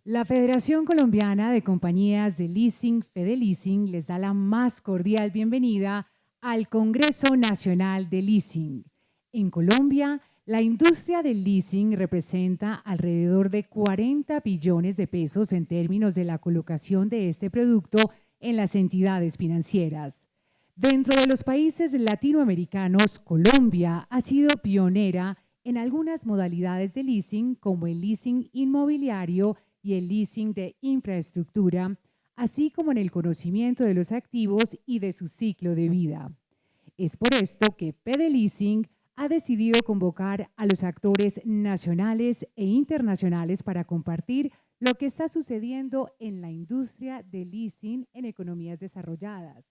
La Federación Colombiana de Compañías de Leasing, Fedeleasing, les da la más cordial bienvenida al Congreso Nacional de Leasing. En Colombia, la industria del leasing representa alrededor de 40 billones de pesos en términos de la colocación de este producto en las entidades financieras. Dentro de los países latinoamericanos, Colombia ha sido pionera en algunas modalidades de leasing, como el leasing inmobiliario y el leasing de infraestructura, así como en el conocimiento de los activos y de su ciclo de vida. Es por esto que Fedeleasing ha decidido convocar a los actores nacionales e internacionales para compartir lo que está sucediendo en la industria del leasing en economías desarrolladas,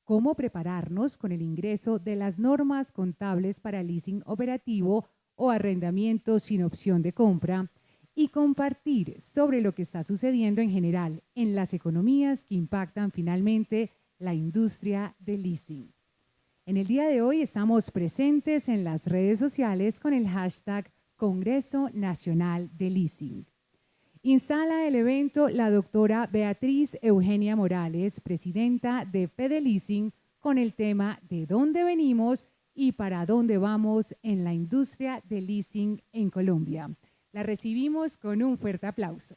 cómo prepararnos con el ingreso de las normas contables para leasing operativo o arrendamiento sin opción de compra, y compartir sobre lo que está sucediendo en general en las economías que impactan finalmente la industria del leasing. En el día de hoy estamos presentes en las redes sociales con el hashtag Congreso Nacional de Leasing. Instala el evento la doctora Beatriz Eugenia Morales, presidenta de Fedeleasing, con el tema de dónde venimos y para dónde vamos en la industria del leasing en Colombia. La recibimos con un fuerte aplauso.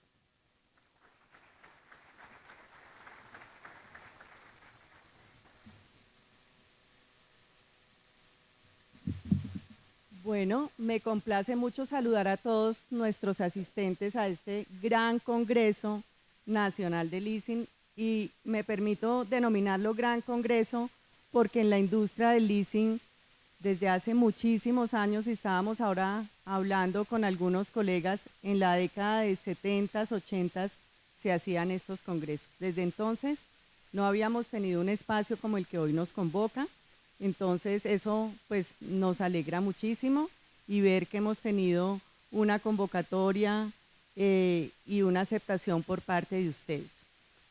Bueno, me complace mucho saludar a todos nuestros asistentes a este gran Congreso Nacional de Leasing y me permito denominarlo Gran Congreso porque en la industria del leasing desde hace muchísimos años, estábamos ahora hablando con algunos colegas, en la década de 70s, 80s se hacían estos congresos. Desde entonces no habíamos tenido un espacio como el que hoy nos convoca, entonces eso pues nos alegra muchísimo y ver que hemos tenido una convocatoria y una aceptación por parte de ustedes.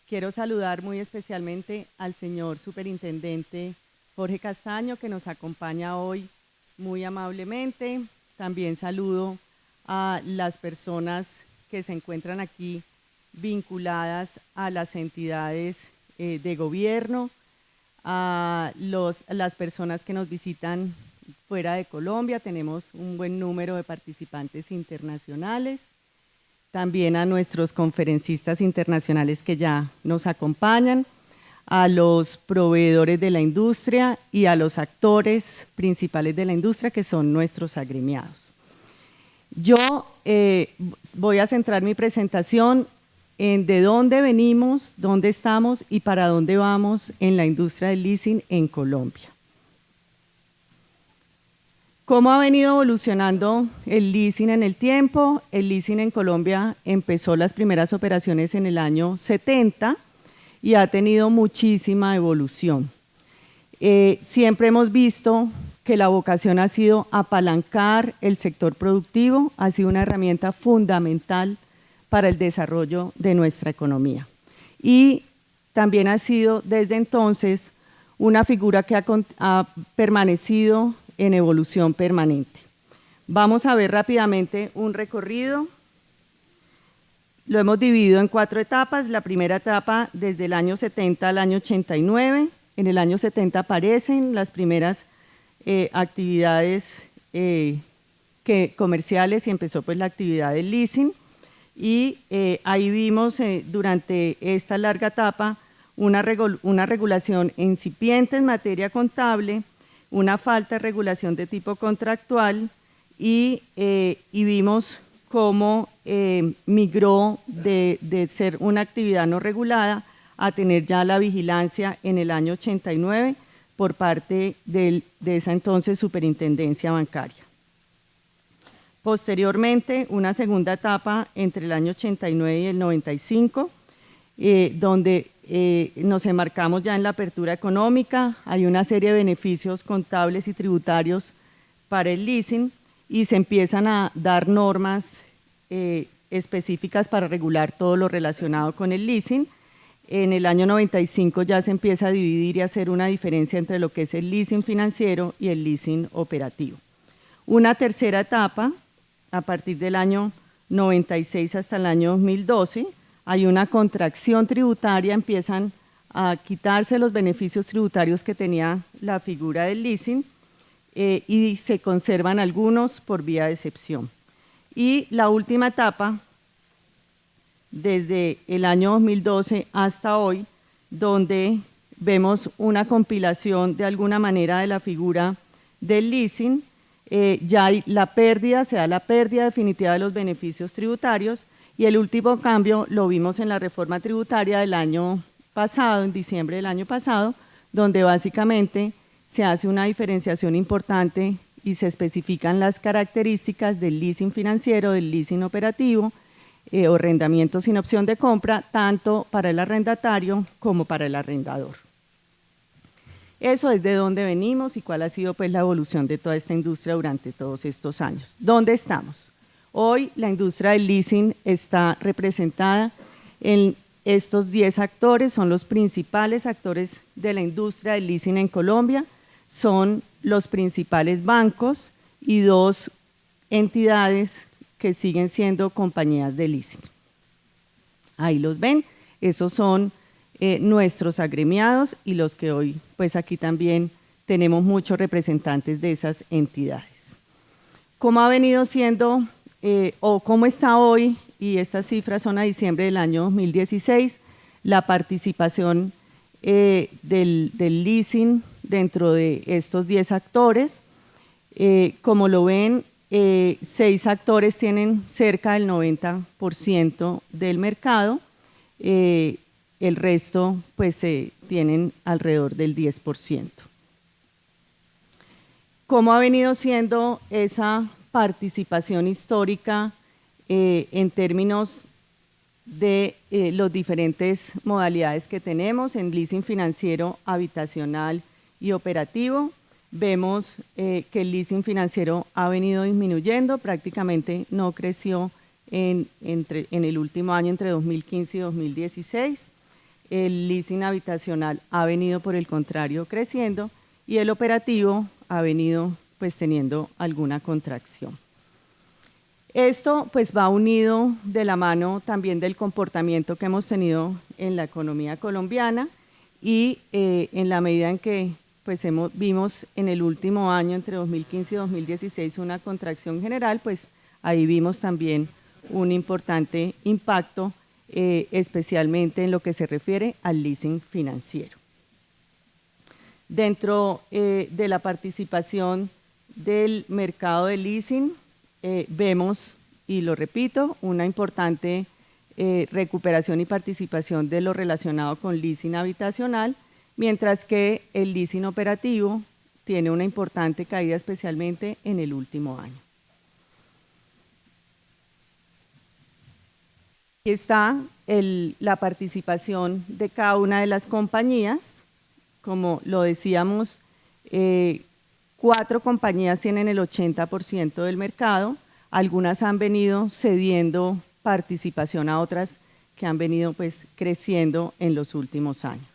Quiero saludar muy especialmente al señor superintendente Jorge Castaño, que nos acompaña hoy muy amablemente. También saludo a las personas que se encuentran aquí vinculadas a las entidades de gobierno, a las personas que nos visitan fuera de Colombia. Tenemos un buen número de participantes internacionales. También a nuestros conferencistas internacionales que ya nos acompañan, a los proveedores de la industria y a los actores principales de la industria que son nuestros agremiados. Yo voy a centrar mi presentación en de dónde venimos, dónde estamos y para dónde vamos en la industria del leasing en Colombia. ¿Cómo ha venido evolucionando el leasing en el tiempo? El leasing en Colombia empezó las primeras operaciones en el año 70 y ha tenido muchísima evolución. Siempre hemos visto que la vocación ha sido apalancar el sector productivo, ha sido una herramienta fundamental para el desarrollo de nuestra economía. Y también ha sido desde entonces una figura que ha permanecido en evolución permanente. Vamos a ver rápidamente un recorrido. Lo hemos dividido en 4 etapas. La primera etapa desde el año 70 al año 89. En el año 70 aparecen las primeras actividades comerciales y empezó pues la actividad del leasing. Y ahí vimos durante esta larga etapa una regulación incipiente en materia contable, una falta de regulación de tipo contractual y vimos cómo migró de ser una actividad no regulada a tener ya la vigilancia en el año 89 por parte de esa entonces superintendencia bancaria. Posteriormente, una segunda etapa entre el año 89 y el 95, donde nos enmarcamos ya en la apertura económica, hay una serie de beneficios contables y tributarios para el leasing y se empiezan a dar normas específicas para regular todo lo relacionado con el leasing. En el año 95 ya se empieza a dividir y hacer una diferencia entre lo que es el leasing financiero y el leasing operativo. Una tercera etapa, a partir del año 96 hasta el año 2012, hay una contracción tributaria, empiezan a quitarse los beneficios tributarios que tenía la figura del leasing y se conservan algunos por vía de excepción. Y la última etapa, desde el año 2012 hasta hoy, donde vemos una compilación de alguna manera de la figura del leasing, ya hay la pérdida, se da la pérdida definitiva de los beneficios tributarios, y el último cambio lo vimos en la reforma tributaria del año pasado, en diciembre del año pasado, donde básicamente se hace una diferenciación importante y se especifican las características del leasing financiero, del leasing operativo o arrendamiento sin opción de compra, tanto para el arrendatario como para el arrendador. Eso es de dónde venimos y cuál ha sido pues, la evolución de toda esta industria durante todos estos años. ¿Dónde estamos? Hoy la industria del leasing está representada en estos 10 actores, son los principales actores de la industria del leasing en Colombia, son los principales bancos y 2 entidades que siguen siendo compañías de leasing. Ahí los ven, esos son nuestros agremiados y los que hoy, pues aquí también tenemos muchos representantes de esas entidades. ¿Cómo ha venido siendo o cómo está hoy? Y estas cifras son a diciembre del año 2016, la participación del leasing dentro de estos 10 actores. Como lo ven, 6 actores tienen cerca del 90% del mercado, el resto pues tienen alrededor del 10%. ¿Cómo ha venido siendo esa participación histórica en términos de las diferentes modalidades que tenemos en leasing financiero, habitacional y operativo? Vemos que el leasing financiero ha venido disminuyendo, prácticamente no creció en el último año entre 2015 y 2016. El leasing habitacional ha venido por el contrario creciendo y el operativo ha venido pues teniendo alguna contracción. Esto pues va unido de la mano también del comportamiento que hemos tenido en la economía colombiana y en la medida en que pues vimos en el último año entre 2015 y 2016 una contracción general, pues ahí vimos también un importante impacto especialmente en lo que se refiere al leasing financiero. Dentro de la participación del mercado de leasing vemos, y lo repito, una importante recuperación y participación de lo relacionado con leasing habitacional, mientras que el leasing operativo tiene una importante caída especialmente en el último año. Aquí está la participación de cada una de las compañías. Como lo decíamos, 4 compañías tienen el 80% del mercado, algunas han venido cediendo participación a otras que han venido pues, creciendo en los últimos años.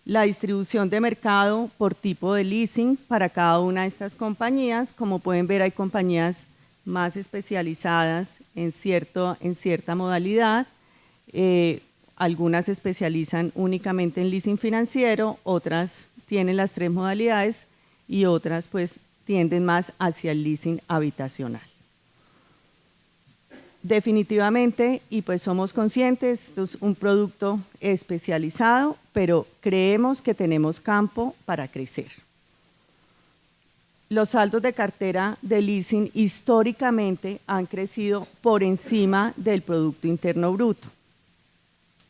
La distribución de mercado por tipo de leasing para cada una de estas compañías, como pueden ver hay compañías más especializadas en cierta modalidad, algunas se especializan únicamente en leasing financiero, otras tienen las 3 modalidades y otras pues tienden más hacia el leasing habitacional. Definitivamente, y pues somos conscientes, esto es un producto especializado, pero creemos que tenemos campo para crecer. Los saldos de cartera de leasing históricamente han crecido por encima del Producto Interno Bruto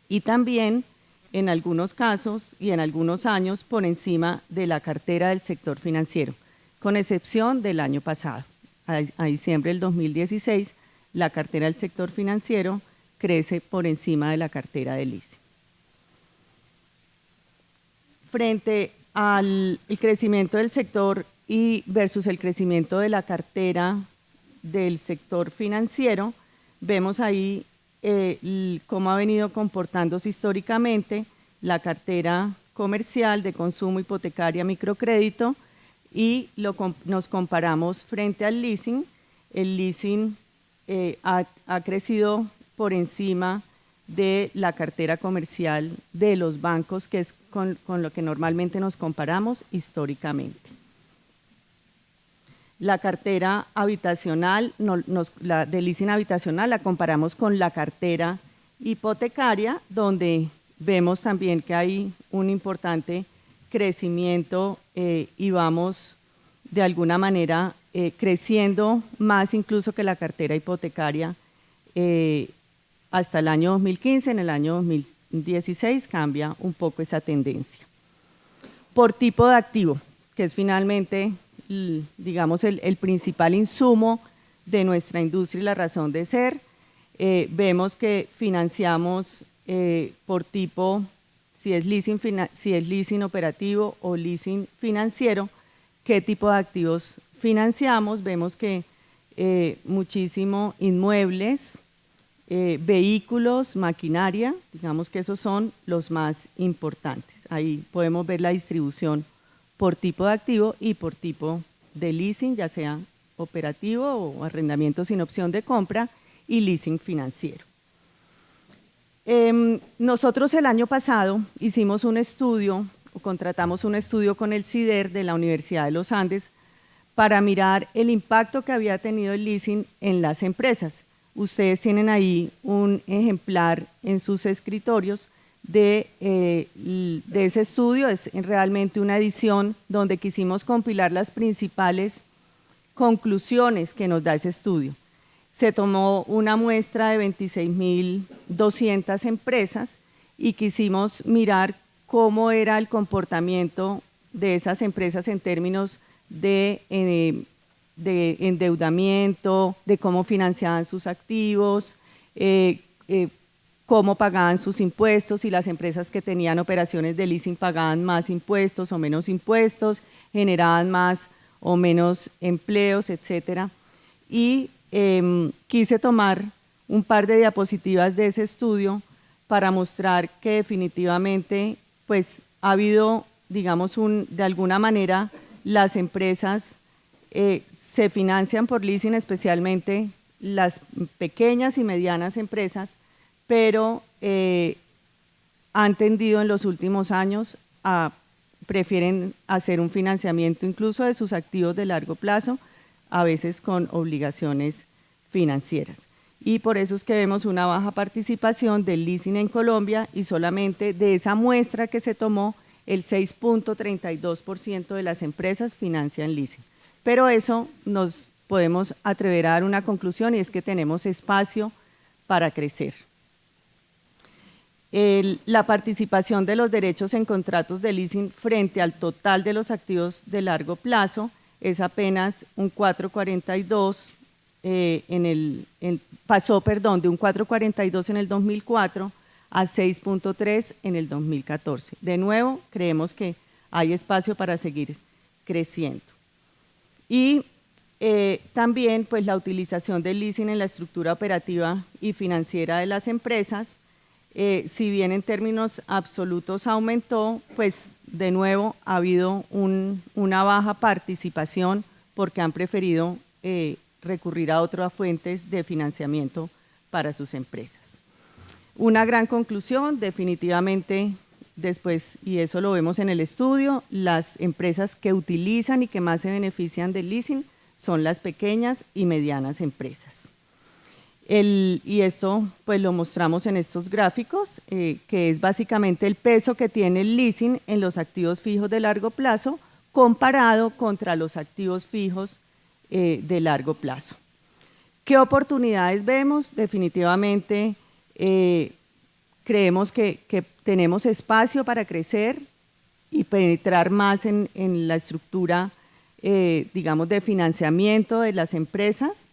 y también en algunos casos y en algunos años por encima de la cartera del sector financiero, con excepción del año pasado. A diciembre del 2016, la cartera del sector financiero crece por encima de la cartera de leasing. Frente al crecimiento del sector y versus el crecimiento de la cartera del sector financiero, vemos ahí cómo ha venido comportándose históricamente la cartera comercial de consumo, hipotecaria, microcrédito y nos comparamos frente al leasing el leasing ha crecido por encima de la cartera comercial de los bancos, que es con lo que normalmente nos comparamos históricamente. La cartera habitacional, la de leasing habitacional, la comparamos con la cartera hipotecaria, donde vemos también que hay un importante crecimiento y vamos de alguna manera creciendo más incluso que la cartera hipotecaria hasta el año 2015. En el año 2016 cambia un poco esa tendencia. Por tipo de activo, que es finalmente, digamos, el principal insumo de nuestra industria y la razón de ser, vemos que financiamos por tipo, si es leasing operativo o leasing financiero, qué tipo de activos financiamos. Vemos que muchísimo inmuebles, vehículos, maquinaria, digamos que esos son los más importantes. Ahí podemos ver la distribución por tipo de activo y por tipo de leasing, ya sea operativo o arrendamiento sin opción de compra y leasing financiero. Nosotros el año pasado hicimos un estudio, o contratamos un estudio con el CIDER de la Universidad de los Andes para mirar el impacto que había tenido el leasing en las empresas. Ustedes tienen ahí un ejemplar en sus escritorios de ese estudio. Es realmente una edición donde quisimos compilar las principales conclusiones que nos da ese estudio. Se tomó una muestra de 26.200 empresas y quisimos mirar cómo era el comportamiento de esas empresas en términos de endeudamiento, de cómo financiaban sus activos, cómo pagaban sus impuestos, si las empresas que tenían operaciones de leasing pagaban más impuestos o menos impuestos, generaban más o menos empleos, etcétera. Y quise tomar un par de diapositivas de ese estudio para mostrar que definitivamente pues, ha habido, digamos, de alguna manera las empresas se financian por leasing, especialmente las pequeñas y medianas empresas, pero han tendido en los últimos años prefieren hacer un financiamiento incluso de sus activos de largo plazo, a veces con obligaciones financieras. Y por eso es que vemos una baja participación del leasing en Colombia y solamente de esa muestra que se tomó, el 6.32% de las empresas financian leasing. Pero eso nos podemos atrever a dar una conclusión y es que tenemos espacio para crecer. La participación de los derechos en contratos de leasing frente al total de los activos de largo plazo es apenas un 4,42, pasó de un 4,42 en el 2004 a 6,3 en el 2014. De nuevo, creemos que hay espacio para seguir creciendo. Y también pues, la utilización del leasing en la estructura operativa y financiera de las empresas, si bien en términos absolutos aumentó, pues de nuevo ha habido una baja participación porque han preferido recurrir a otras fuentes de financiamiento para sus empresas. Una gran conclusión, definitivamente, después, y eso lo vemos en el estudio, las empresas que utilizan y que más se benefician del leasing son las pequeñas y medianas empresas. Y esto pues lo mostramos en estos gráficos, que es básicamente el peso que tiene el leasing en los activos fijos de largo plazo comparado contra los activos fijos de largo plazo. ¿Qué oportunidades vemos? Definitivamente creemos que tenemos espacio para crecer y penetrar más en la estructura, digamos, de financiamiento de las empresas.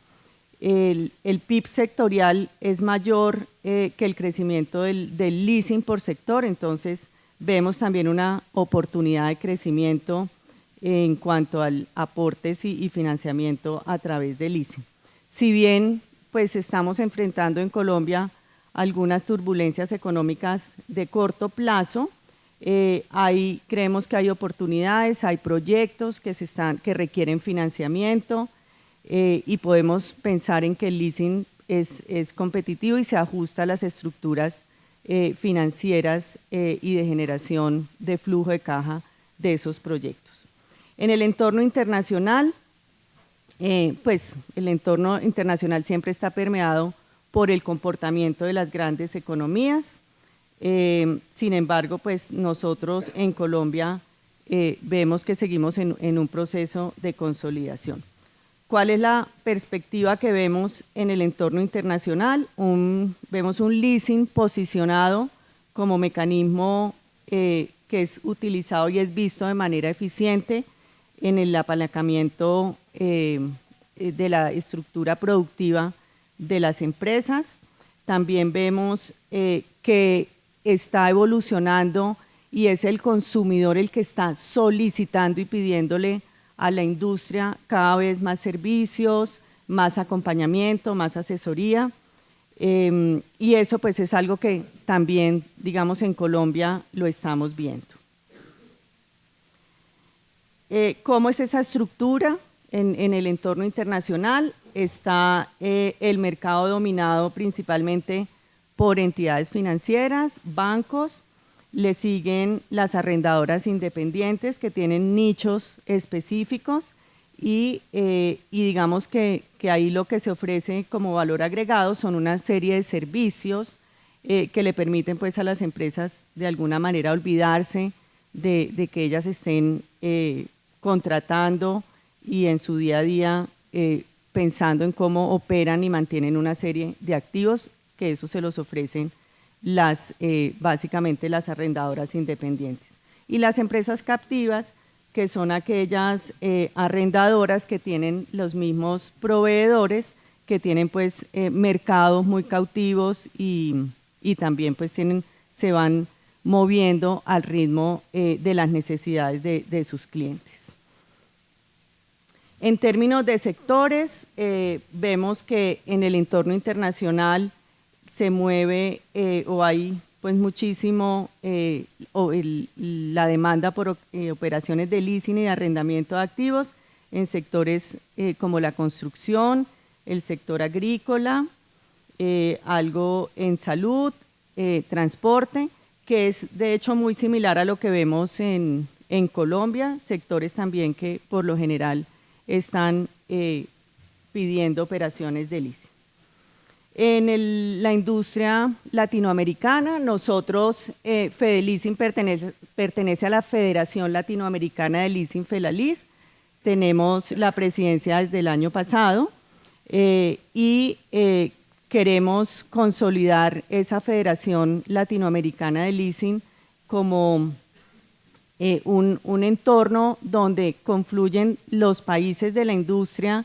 El PIB sectorial es mayor que el crecimiento del leasing por sector, entonces vemos también una oportunidad de crecimiento en cuanto al aportes y financiamiento a través del leasing. Si bien pues estamos enfrentando en Colombia algunas turbulencias económicas de corto plazo, creemos que hay oportunidades, hay proyectos que requieren financiamiento. y podemos pensar en que el leasing es competitivo y se ajusta a las estructuras financieras y de generación de flujo de caja de esos proyectos. En el entorno internacional, pues el entorno internacional siempre está permeado por el comportamiento de las grandes economías. Sin embargo, pues nosotros en Colombia vemos que seguimos en un proceso de consolidación. ¿Cuál es la perspectiva que vemos en el entorno internacional? Vemos un leasing posicionado como mecanismo que es utilizado y es visto de manera eficiente en el apalancamiento de la estructura productiva de las empresas. También vemos que está evolucionando y es el consumidor el que está solicitando y pidiéndole a la industria cada vez más servicios, más acompañamiento, más asesoría. Y eso pues es algo que también, digamos, en Colombia lo estamos viendo. ¿Cómo es esa estructura en el entorno internacional? Está el mercado dominado principalmente por entidades financieras, bancos, le siguen las arrendadoras independientes que tienen nichos específicos y digamos que ahí lo que se ofrece como valor agregado son una serie de servicios que le permiten pues a las empresas de alguna manera olvidarse de que ellas estén contratando y en su día a día pensando en cómo operan y mantienen una serie de activos que eso se los ofrecen básicamente las arrendadoras independientes. Y las empresas captivas, que son aquellas arrendadoras que tienen los mismos proveedores, que tienen pues mercados muy cautivos y también pues se van moviendo al ritmo de las necesidades de sus clientes. En términos de sectores, vemos que en el entorno internacional se mueve o hay pues muchísimo la demanda por operaciones de leasing y de arrendamiento de activos en sectores como la construcción, el sector agrícola, algo en salud, transporte, que es de hecho muy similar a lo que vemos en Colombia, sectores también que por lo general están pidiendo operaciones de leasing. En la industria latinoamericana, nosotros, Fedeleasing pertenece a la Federación Latinoamericana de Leasing, FELALIS, tenemos la presidencia desde el año pasado y queremos consolidar esa Federación Latinoamericana de Leasing como un entorno donde confluyen los países de la industria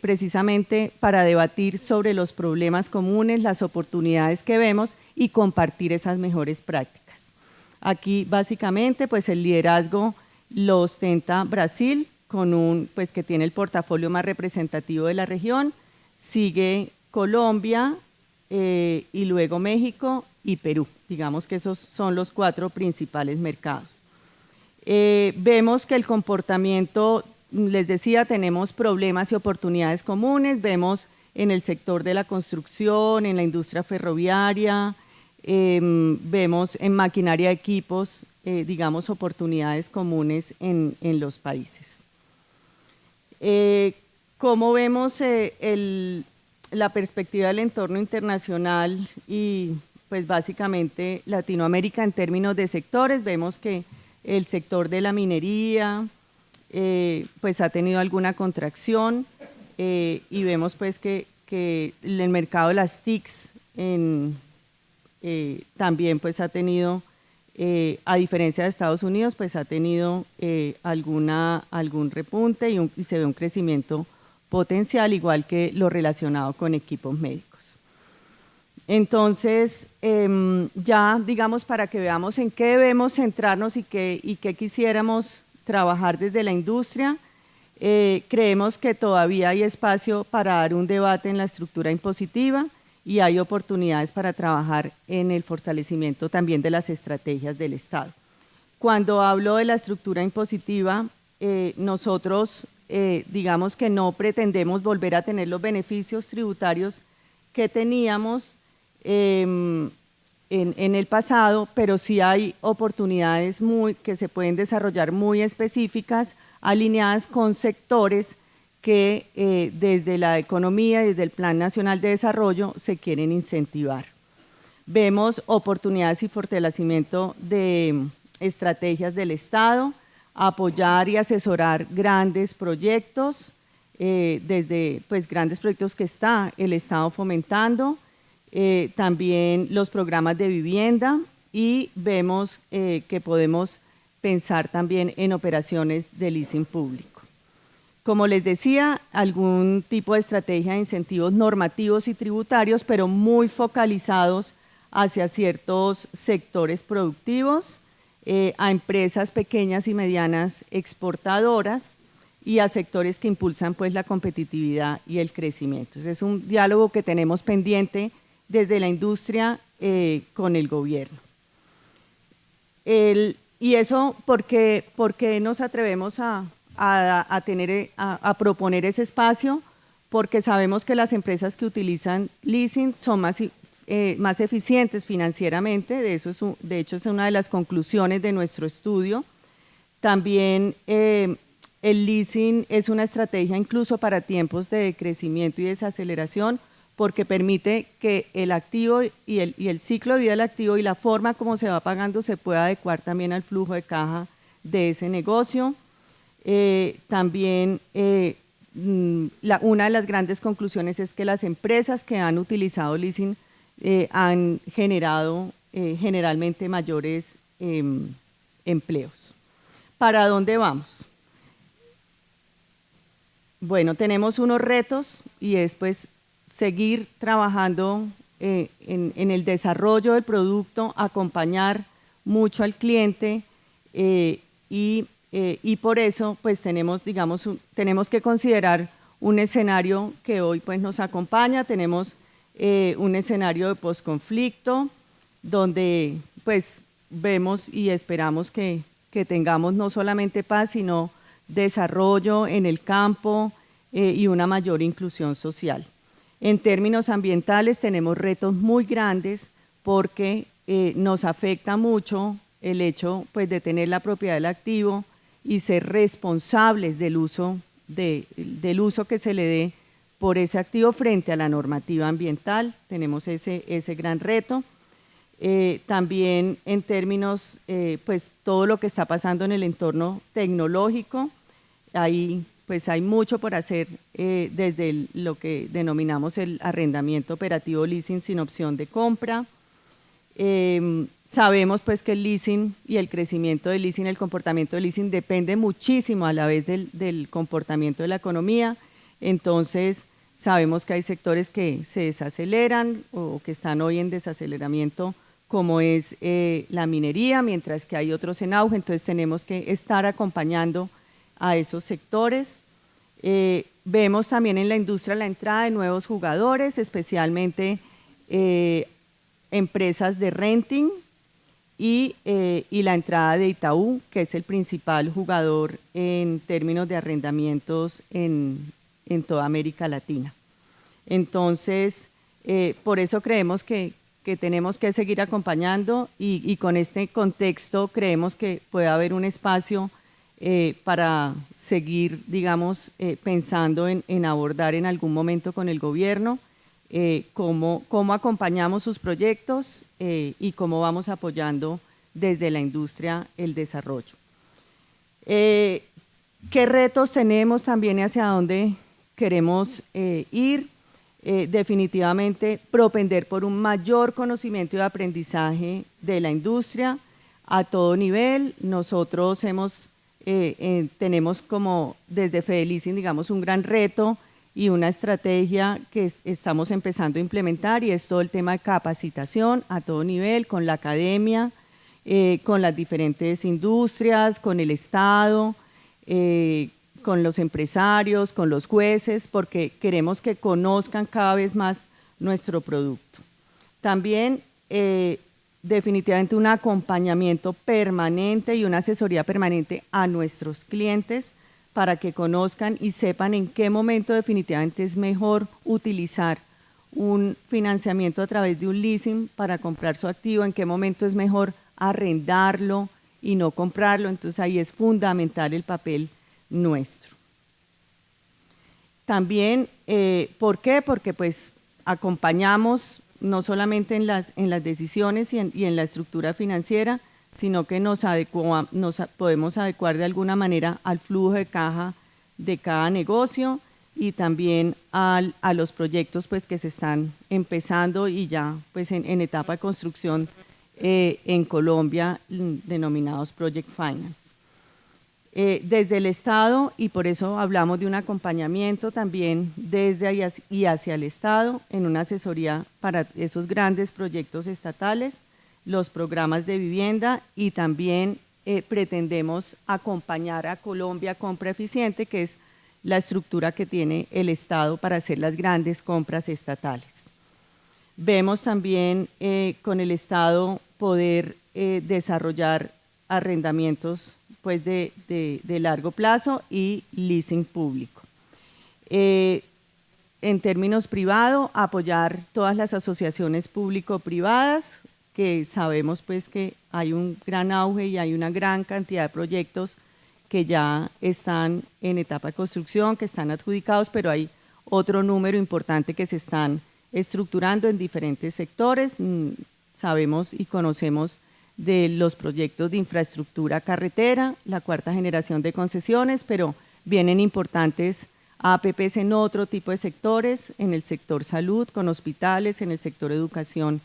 precisamente para debatir sobre los problemas comunes, las oportunidades que vemos y compartir esas mejores prácticas. Aquí básicamente pues el liderazgo lo ostenta Brasil, pues que tiene el portafolio más representativo de la región, sigue Colombia y luego México y Perú. Digamos que esos son los 4 principales mercados. Vemos que el comportamiento, les decía, tenemos problemas y oportunidades comunes, vemos en el sector de la construcción, en la industria ferroviaria, vemos en maquinaria de equipos, digamos, oportunidades comunes en los países. ¿Cómo vemos la perspectiva del entorno internacional y pues básicamente Latinoamérica en términos de sectores? Vemos que el sector de la minería pues ha tenido alguna contracción y vemos pues que el mercado de las TICs también pues ha tenido, a diferencia de Estados Unidos, pues ha tenido algún repunte y se ve un crecimiento potencial, igual que lo relacionado con equipos médicos. Entonces, ya digamos para que veamos en qué debemos centrarnos y qué quisiéramos trabajar desde la industria, creemos que todavía hay espacio para dar un debate en la estructura impositiva y hay oportunidades para trabajar en el fortalecimiento también de las estrategias del Estado. Cuando hablo de la estructura impositiva, nosotros digamos que no pretendemos volver a tener los beneficios tributarios que teníamos en el pasado, pero sí hay oportunidades que se pueden desarrollar muy específicas, alineadas con sectores que desde la economía, desde el Plan Nacional de Desarrollo, se quieren incentivar. Vemos oportunidades y fortalecimiento de estrategias del Estado, apoyar y asesorar grandes proyectos, desde pues, grandes proyectos que está el Estado fomentando, también los programas de vivienda, y vemos que podemos pensar también en operaciones de leasing público. Como les decía, algún tipo de estrategia de incentivos normativos y tributarios, pero muy focalizados hacia ciertos sectores productivos, a empresas pequeñas y medianas exportadoras y a sectores que impulsan pues, la competitividad y el crecimiento. Ese es un diálogo que tenemos pendiente desde la industria con el gobierno. Y eso, ¿por qué nos atrevemos a proponer ese espacio? Porque sabemos que las empresas que utilizan leasing son más eficientes financieramente, de hecho es una de las conclusiones de nuestro estudio. También el leasing es una estrategia incluso para tiempos de crecimiento y desaceleración, porque permite que el activo y el ciclo de vida del activo y la forma como se va pagando se pueda adecuar también al flujo de caja de ese negocio. También una de las grandes conclusiones es que las empresas que han utilizado leasing han generado generalmente mayores empleos. ¿Para dónde vamos? Bueno, tenemos unos retos y es pues seguir trabajando en el desarrollo del producto, acompañar mucho al cliente y por eso pues tenemos que considerar un escenario que hoy pues nos acompaña. Tenemos un escenario de posconflicto donde pues vemos y esperamos que tengamos no solamente paz, sino desarrollo en el campo y una mayor inclusión social. En términos ambientales tenemos retos muy grandes porque nos afecta mucho el hecho pues, de tener la propiedad del activo y ser responsables del uso que se le dé por ese activo frente a la normativa ambiental. Tenemos ese gran reto. También en términos, pues todo lo que está pasando en el entorno tecnológico, ahí pues hay mucho por hacer desde lo que denominamos el arrendamiento operativo leasing sin opción de compra. Sabemos pues que el leasing y el crecimiento del leasing, el comportamiento del leasing depende muchísimo a la vez del comportamiento de la economía. Entonces sabemos que hay sectores que se desaceleran o que están hoy en desaceleramiento, como es la minería, mientras que hay otros en auge. Entonces tenemos que estar acompañando a esos sectores. Vemos también en la industria la entrada de nuevos jugadores, especialmente empresas de renting y la entrada de Itaú, que es el principal jugador en términos de arrendamientos en toda América Latina. Entonces, por eso creemos que tenemos que seguir acompañando y con este contexto creemos que puede haber un espacio para seguir, digamos, pensando en abordar en algún momento con el gobierno cómo acompañamos sus proyectos y cómo vamos apoyando desde la industria el desarrollo. ¿Qué retos tenemos también y hacia dónde queremos ir? Definitivamente propender por un mayor conocimiento y aprendizaje de la industria a todo nivel. Nosotros tenemos como desde Fedeleasing, digamos, un gran reto y una estrategia que estamos empezando a implementar, y es todo el tema de capacitación a todo nivel, con la academia, con las diferentes industrias, con el Estado, con los empresarios, con los jueces, porque queremos que conozcan cada vez más nuestro producto. También definitivamente un acompañamiento permanente y una asesoría permanente a nuestros clientes para que conozcan y sepan en qué momento definitivamente es mejor utilizar un financiamiento a través de un leasing para comprar su activo, en qué momento es mejor arrendarlo y no comprarlo. Entonces ahí es fundamental el papel nuestro. También, ¿por qué? Porque pues acompañamos no solamente en las decisiones y en la estructura financiera, sino que nos podemos adecuar de alguna manera al flujo de caja de cada negocio y también a los proyectos pues, que se están empezando y ya pues, en etapa de construcción en Colombia, denominados Project Finance. Desde el Estado, y por eso hablamos de un acompañamiento también desde y hacia el Estado, en una asesoría para esos grandes proyectos estatales, los programas de vivienda, y también pretendemos acompañar a Colombia Compra Eficiente, que es la estructura que tiene el Estado para hacer las grandes compras estatales. Vemos también con el Estado poder desarrollar arrendamientos pues, de largo plazo y leasing público. En términos privados, apoyar todas las asociaciones público-privadas, que sabemos pues, que hay un gran auge y hay una gran cantidad de proyectos que ya están en etapa de construcción, que están adjudicados, pero hay otro número importante que se están estructurando en diferentes sectores. Sabemos y conocemos de los proyectos de infraestructura carretera, la cuarta generación de concesiones, pero vienen importantes APPs en otro tipo de sectores, en el sector salud, con hospitales, en el sector educación,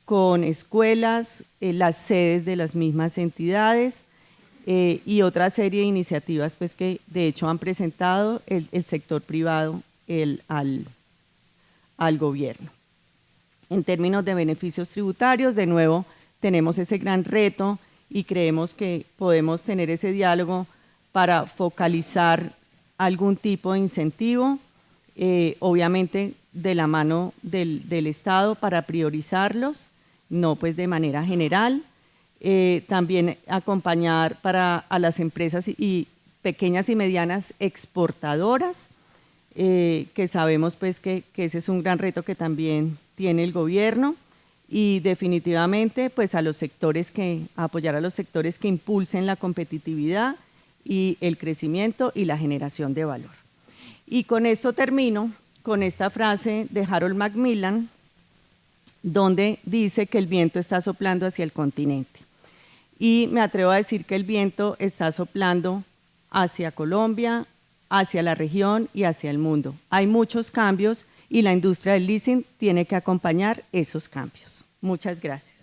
con escuelas, las sedes de las mismas entidades y otra serie de iniciativas pues, que de hecho han presentado el sector privado al gobierno. En términos de beneficios tributarios, de nuevo, tenemos ese gran reto y creemos que podemos tener ese diálogo para focalizar algún tipo de incentivo, obviamente de la mano del Estado para priorizarlos, no pues de manera general. También acompañar a las empresas y pequeñas y medianas exportadoras, que sabemos pues que ese es un gran reto que también tiene el gobierno, y definitivamente pues apoyar a los sectores que impulsen la competitividad y el crecimiento y la generación de valor. Y con esto termino con esta frase de Harold Macmillan, donde dice que el viento está soplando hacia el continente. Y me atrevo a decir que el viento está soplando hacia Colombia, hacia la región y hacia el mundo. Hay muchos cambios y la industria del leasing tiene que acompañar esos cambios. Muchas gracias.